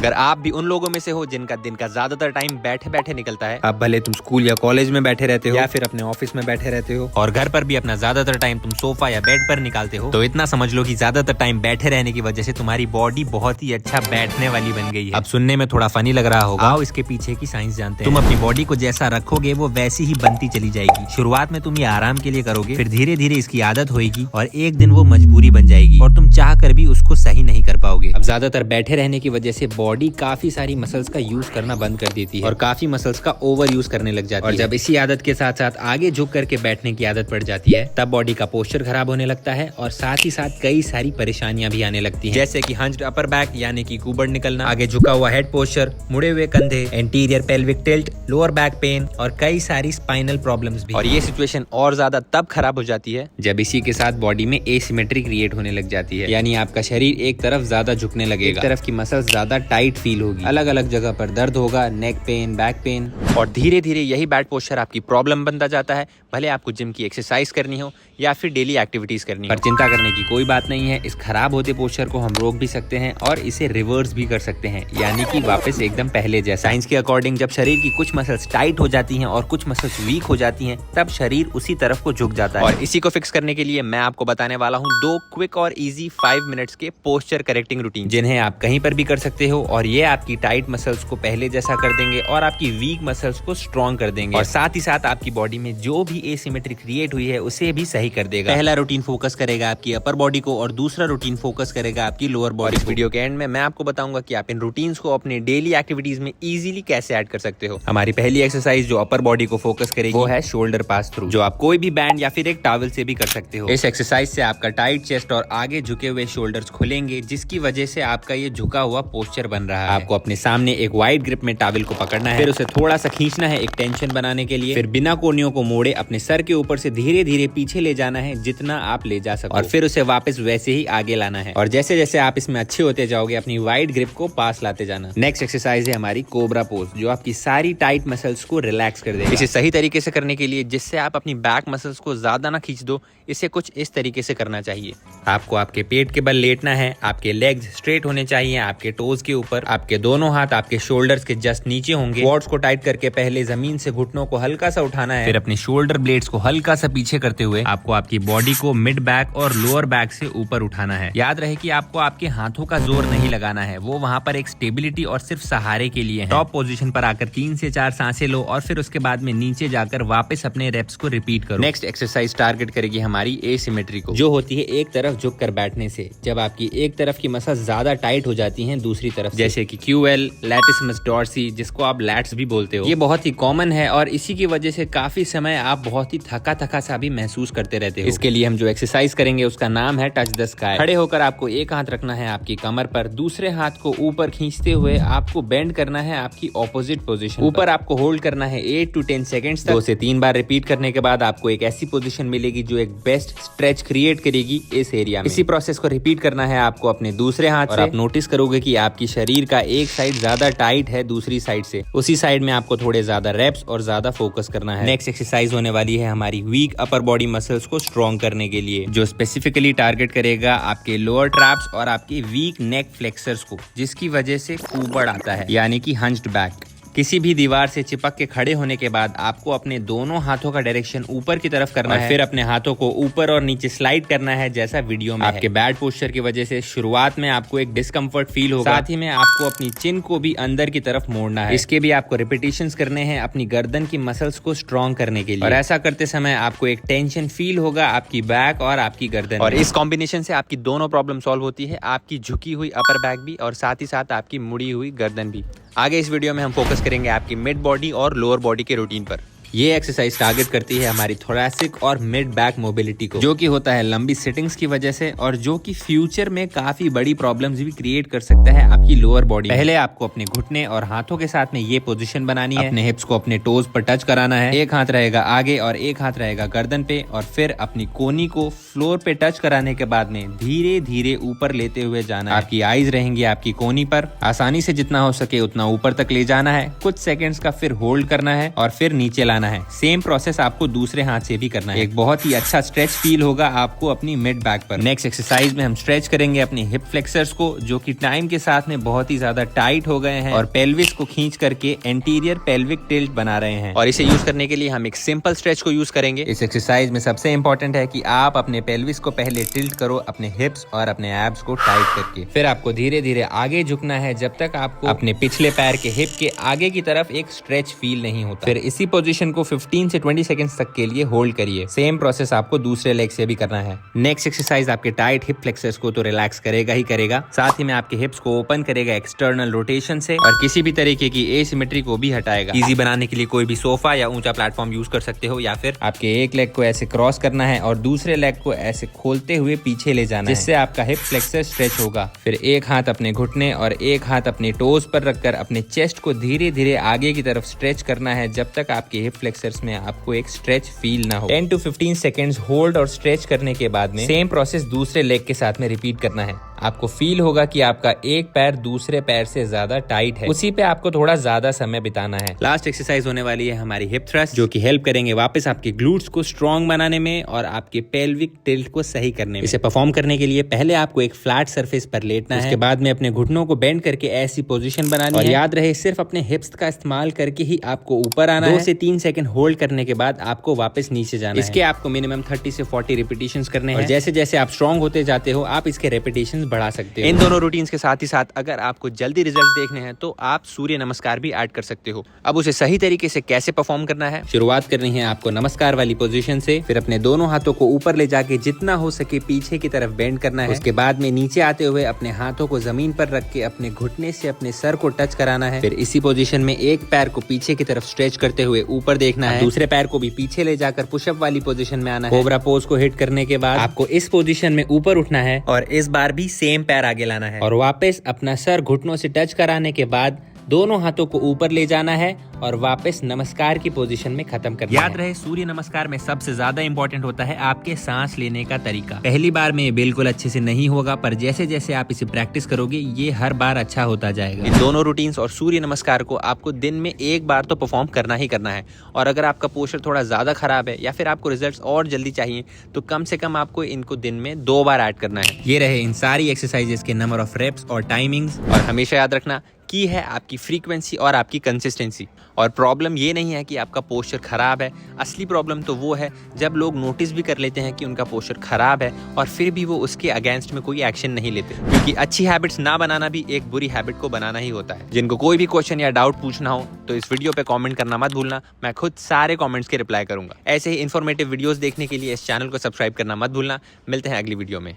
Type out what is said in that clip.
अगर आप भी उन लोगों में से हो जिनका दिन का ज्यादातर टाइम बैठे बैठे निकलता है, अब भले तुम स्कूल या कॉलेज में बैठे रहते हो या फिर अपने ऑफिस में बैठे रहते हो और घर पर भी अपना ज्यादातर टाइम तुम सोफा या बेड पर निकालते हो, तो इतना समझ लो कि ज्यादातर टाइम बैठे रहने की वजह से तुम्हारी बॉडी बहुत ही अच्छा बैठने वाली बन गई है। अब सुनने में थोड़ा फनी लग रहा होगा, आओ इसके पीछे की साइंस जानते हैं। तुम अपनी बॉडी को जैसा रखोगे वो वैसी ही बनती चली जाएगी। शुरुआत में तुम ये आराम के लिए करोगे, फिर धीरे धीरे इसकी आदत होगी और एक दिन वो मजबूरी बन जाएगी और तुम चाह कर भी उसको सही नहीं कर पाओगे। अब ज्यादातर बैठे रहने की वजह से बॉडी काफी सारी मसल्स का यूज करना बंद कर देती है और काफी मसल्स का ओवर यूज करने लग जाती है। और जब इसी आदत के साथ साथ आगे झुक करके बैठने की आदत पड़ जाती है, तब बॉडी का पोस्चर खराब होने लगता है और साथ ही साथ कई सारी परेशानियां भी आने लगती हैं, जैसे कि हंज्ड अपर बैक यानी कि कुबड़ निकलना, आगे झुका हुआ हेड पोस्चर, मुड़े हुए कंधे, anterior pelvic tilt, lower back pain और कई सारी स्पाइनल प्रॉब्लम्स भी। और ये सिचुएशन और ज्यादा तब खराब हो जाती है जब इसी के साथ बॉडी में एसिमेट्री क्रिएट होने लग जाती है, यानी आपका शरीर एक तरफ ज्यादा झुकने लगेगा, एक तरफ की मसल्स ज्यादा टाइट फील होगी, अलग अलग जगह पर दर्द होगा, नेक पेन, बैक पेन, और धीरे धीरे यही बैड पोस्चर आपकी प्रॉब्लम बनता जाता है, भले आपको जिम की एक्सरसाइज करनी हो या फिर डेली एक्टिविटीज करनी हो। पर चिंता करने की कोई बात नहीं है, इस खराब होते पोस्चर को हम रोक भी सकते हैं और इसे रिवर्स भी कर सकते हैं, यानी कि वापस एकदम पहले जैसा। साइंस के अकॉर्डिंग जब शरीर की कुछ मसल्स टाइट हो जाती हैं और कुछ मसल्स वीक हो जाती हैं, तब शरीर उसी तरफ को झुक जाता है। और इसी को फिक्स करने के लिए मैं आपको बताने वाला हूँ 2 क्विक और इजी 5 मिनट्स के पोस्चर करेक्टिंग रूटीन, जिन्हें आप कहीं पर भी कर सकते हो और ये आपकी टाइट मसल्स को पहले जैसा कर देंगे और आपकी वीक मसल्स को स्ट्रॉन्ग कर देंगे और साथ ही साथ आपकी बॉडी में जो भी एसिमेट्री क्रिएट हुई है उसे भी सही कर देगा। पहला रूटीन फोकस करेगा आपकी अपर बॉडी को और दूसरा रूटीन फोकस करेगा आपकी लोअर बॉडी। इस वीडियो के एंड में मैं आपको बताऊंगा कि आप इन रूटीन्स को अपने डेली एक्टिविटीज में इजीली कैसे ऐड कर सकते हो। हमारी पहली एक्सरसाइज जो अपर बॉडी को फोकस करेगी वो है शोल्डर पास थ्रू, जो आप कोई भी बैंड या फिर एक टॉवल से भी कर सकते हो। इस एक्सरसाइज से आपका टाइट चेस्ट और आगे झुके हुए शोल्डर्स खुलेंगे, जिसकी वजह से आपका ये झुका हुआ पोस्चर बन रहा है। आपको अपने सामने एक वाइड ग्रिप में टॉवल को पकड़ना है, फिर उसे थोड़ा सा खींचना है एक टेंशन बनाने के लिए, फिर बिना कोनियों को मोड़े अपने सर के ऊपर से धीरे धीरे पीछे ले जाना है जितना आप ले जा सको और फिर उसे वापस वैसे ही आगे लाना है। और जैसे जैसे आप इसमें अच्छे होते जाओगे अपनी वाइड ग्रिप को पास लाते जाना। नेक्स्ट एक्सरसाइज है हमारी कोबरा पोज, जो आपकी सारी टाइट मसल्स को रिलैक्स कर देगा। इसे सही तरीके से करने के लिए, जिससे आप अपनी बैक मसल्स को ज्यादा ना खींच दो, इसे कुछ इस तरीके से करना चाहिए। आपको आपके पेट के बल लेटना है, आपके लेग्स स्ट्रेट होने चाहिए आपके टोज के ऊपर, आपके दोनों हाथ आपके शोल्डर्स के जस्ट नीचे होंगे। क्वाड्स को टाइट करके पहले जमीन से घुटनों को हल्का सा उठाना है, फिर अपने शोल्डर ब्लेड्स को हल्का सा पीछे करते हुए आपको आपकी बॉडी को मिड बैक और लोअर बैक से ऊपर उठाना है। याद रहे कि आपको आपके हाथों का जोर नहीं लगाना है, वो वहाँ पर एक स्टेबिलिटी और सिर्फ सहारे के लिए है। टॉप पोजीशन पर आकर 3 से 4 सांसें लो और फिर उसके बाद में नीचे जाकर वापस अपने रेप्स को रिपीट करो। नेक्स्ट एक्सरसाइज टारगेट करेगी हमारी एसिमेट्री को, जो होती है एक तरफ झुक कर बैठने से। जब आपकी एक तरफ की मसल्स ज्यादा टाइट हो जाती हैं दूसरी तरफ, जैसे कि QL, लैटिसिमस डॉर्सी, जिसको आप लैट्स भी बोलते हो, ये बहुत ही कॉमन है और इसी की वजह से काफी समय आप बहुत ही थका थका सा भी महसूस करते रहते हो। इसके लिए हम जो एक्सरसाइज करेंगे उसका नाम है टच द स्काई। खड़े होकर आपको एक हाथ रखना है आपकी कमर पर, दूसरे हाथ को ऊपर खींचते हुए आपको बेंड करना है आपकी ऑपोजिट पोजीशन। ऊपर आपको होल्ड करना है 8 to 10 सेकंड्स तक। 2 से 3 बार रिपीट करने के बाद आपको एक ऐसी पोजीशन मिलेगी जो एक बेस्ट स्ट्रेच क्रिएट करेगी इस एरिया में। इसी प्रोसेस को रिपीट करना है आपको अपने दूसरे हाथ से। आप नोटिस करोगे कि आपकी शरीर का एक साइड ज्यादा टाइट है दूसरी साइड से, उसी साइड में आपको थोड़े ज्यादा रेप्स और ज्यादा फोकस करना है। नेक्स्ट एक्सरसाइज होने वाली है हमारी वीक अपर बॉडी मसल्स को स्ट्रॉन्ग करने के लिए, जो स्पेसिफिकली टारगेट करेगा आपके लोअर ट्रैप्स और आपके वीक नेक फ्लेक्सर्स को, जिसकी वजह से कुबड़ आता है यानी कि हंज्ड बैक। किसी भी दीवार से चिपक के खड़े होने के बाद आपको अपने दोनों हाथों का डायरेक्शन ऊपर की तरफ करना है, फिर अपने हाथों को ऊपर और नीचे स्लाइड करना है जैसा वीडियो में आपके बैड पोस्चर की वजह से शुरुआत में आपको एक डिस्कम्फर्ट फील होगा, साथ ही में आपको अपनी चिन को भी अंदर की तरफ मोड़ना है। इसके भी आपको रिपीटेशंस करने हैं अपनी गर्दन की मसल्स को स्ट्रॉन्ग करने के लिए, और ऐसा करते समय आपको एक टेंशन फील होगा आपकी बैक और आपकी गर्दन, और इस कॉम्बिनेशन से आपकी दोनों प्रॉब्लम सॉल्व होती है, आपकी झुकी हुई अपर बैक भी और साथ ही साथ आपकी मुड़ी हुई गर्दन भी। आगे इस वीडियो में हम फोकस करेंगे आपकी मिड बॉडी और लोअर बॉडी के रूटीन पर। ये एक्सरसाइज टारगेट करती है हमारी थोरैसिक और मिड बैक मोबिलिटी को, जो कि होता है लंबी सिटिंग्स की वजह से और जो कि फ्यूचर में काफी बड़ी प्रॉब्लम्स भी क्रिएट कर सकता है आपकी लोअर बॉडी। पहले आपको अपने घुटने और हाथों के साथ में ये पोजीशन बनानी है, अपने हिप्स को अपने टोज पर टच कराना है, एक हाथ रहेगा आगे और एक हाथ रहेगा गर्दन पे, और फिर अपनी कोनी को फ्लोर पे टच कराने के बाद में धीरे धीरे ऊपर लेते हुए जाना है। आपकी आईज रहेंगी आपकी कोनी पर, आसानी से जितना हो सके उतना ऊपर तक ले जाना है, कुछ सेकेंड्स का फिर होल्ड करना है और फिर नीचे लाना जाना है। सेम प्रोसेस आपको दूसरे हाथ से भी करना है। एक बहुत ही अच्छा स्ट्रेच फील होगा आपको अपनी मिड बैक पर। नेक्स्ट एक्सरसाइज में हम स्ट्रेच करेंगे अपने हिप फ्लेक्सर्स को, जो कि टाइम के साथ में बहुत ही ज्यादा टाइट हो गए हैं और पेल्विस को खींच करके एंटीरियर पेल्विक टिल्ट बना रहे हैं। और इसे यूज करने के लिए हम एक सिंपल स्ट्रेच को यूज करेंगे। इस एक्सरसाइज में सबसे इंपॉर्टेंट है कि आप अपने पेल्विस को पहले टिल्ट करो अपने हिप्स और अपने एब्स को टाइट करके, फिर आपको धीरे धीरे आगे झुकना है जब तक आपको अपने पिछले पैर के हिप के आगे की तरफ एक स्ट्रेच फील नहीं होता। फिर इसी पोजीशन को 15 से 20 सेकंड्स तक के लिए होल्ड करिए। सेम प्रोसेस आपको दूसरे लेग से भी करना है। नेक्स्ट एक्सरसाइज आपके टाइट हिप फ्लेक्सर्स को तो रिलैक्स करेगा ही करेगा, साथ ही में आपके हिप्स को ओपन करेगा एक्सटर्नल रोटेशन से और किसी भी तरीके की एसिमेट्री को भी हटाएगा। इजी बनाने के लिए कोई भी सोफा या ऊंचा प्लेटफॉर्म यूज कर सकते हो, या फिर आपके एक लेग को ऐसे क्रॉस करना है और दूसरे लेग को ऐसे खोलते हुए पीछे ले जाना है, जिससे आपका हिप फ्लेक्सर स्ट्रेच होगा। फिर एक हाथ अपने घुटने और एक हाथ अपने टोज पर रखकर अपने चेस्ट को धीरे धीरे आगे की तरफ स्ट्रेच करना है जब तक आपके हिप फ्लेक्सर्स में आपको एक स्ट्रेच फील ना हो। 10 to 15 सेकेंड्स होल्ड और स्ट्रेच करने के बाद में सेम प्रोसेस दूसरे लेग के साथ में रिपीट करना है। आपको फील होगा कि आपका एक पैर दूसरे पैर से ज्यादा टाइट है, उसी पे आपको थोड़ा ज्यादा समय बिताना है। लास्ट एक्सरसाइज होने वाली है हमारी हिप थ्रस्ट, जो कि हेल्प करेंगे वापस आपके ग्लूट्स को स्ट्रॉन्ग बनाने में और आपके पेल्विक टिल्ट को सही करने में। इसे परफॉर्म करने के लिए पहले आपको एक फ्लैट सरफेस पर लेटना है, उसके बाद में अपने घुटनों को बेंड करके ऐसी पोजीशन बनानी है। और याद रहे सिर्फ अपने हिप्स का इस्तेमाल करके ही आपको ऊपर आना है। 2 से 3 सेकंड होल्ड करने के बाद आपको वापस नीचे जाना है। इसके आपको मिनिमम 30 से 40 रिपीटेशंस करने हैं। जैसे जैसे आप स्ट्रॉन्ग होते जाते हो आप इसके रिपीटेशंस बढ़ा सकते हो। इन दोनों रूटीन्स के साथ ही साथ अगर आपको जल्दी रिजल्ट्स देखने हैं तो आप सूर्य नमस्कार भी ऐड कर सकते हो। अब उसे सही तरीके से कैसे परफॉर्म करना है, शुरुआत करनी है आपको नमस्कार वाली पोजीशन से। फिर अपने दोनों हाथों को ऊपर ले जाके जितना हो सके पीछे की तरफ बेंड करना है। उसके बाद में नीचे आते हुए अपने हाथों को जमीन पर रख के अपने घुटने से अपने सर को टच कराना है। फिर इसी पोजीशन में एक पैर को पीछे की तरफ स्ट्रेच करते हुए ऊपर देखना है, दूसरे पैर को भी पीछे ले जाकर पुशअप वाली पोजीशन में आना है। कोबरा पोज को हिट करने के बाद आपको इस पोजीशन में ऊपर उठना है और इस बार भी सेम पैर आगे लाना है और वापस अपना सर घुटनों से टच कराने के बाद दोनों हाथों को ऊपर ले जाना है और वापस नमस्कार की पोजीशन में खत्म करना है। याद रहे सूर्य नमस्कार में सबसे ज्यादा इंपॉर्टेंट होता है आपके सांस लेने का तरीका। पहली बार में ये बिल्कुल अच्छे से नहीं होगा, पर जैसे जैसे आप इसे प्रैक्टिस करोगे ये हर बार अच्छा होता जाएगा। इन दोनों रूटीन्स और सूर्य नमस्कार को आपको दिन में एक बार तो परफॉर्म करना ही करना है। और अगर आपका पोस्चर थोड़ा ज्यादा खराब है या फिर आपको रिजल्ट्स और जल्दी चाहिए तो कम से कम आपको इनको दिन में 2 बार ऐड करना है। ये रहे इन सारी एक्सरसाइजेस के नंबर ऑफ रेप्स और टाइमिंग्स। और हमेशा याद रखना की है आपकी फ्रीक्वेंसी और आपकी कंसिस्टेंसी। और प्रॉब्लम ये नहीं है कि आपका पोस्चर खराब है, असली प्रॉब्लम तो वो है जब लोग नोटिस भी कर लेते हैं कि उनका पोस्चर खराब है और फिर भी वो उसके अगेंस्ट में कोई एक्शन नहीं लेते। क्योंकि अच्छी हैबिट्स ना बनाना भी एक बुरी हैबिट को बनाना ही होता है। जिनको कोई भी क्वेश्चन या डाउट पूछना हो तो इस वीडियो पे कमेंट करना मत भूलना, मैं खुद सारे कमेंट्स के रिप्लाई करूंगा। ऐसे ही इन्फॉर्मेटिव वीडियोस देखने के लिए इस चैनल को सब्सक्राइब करना मत भूलना। मिलते हैं अगली वीडियो में।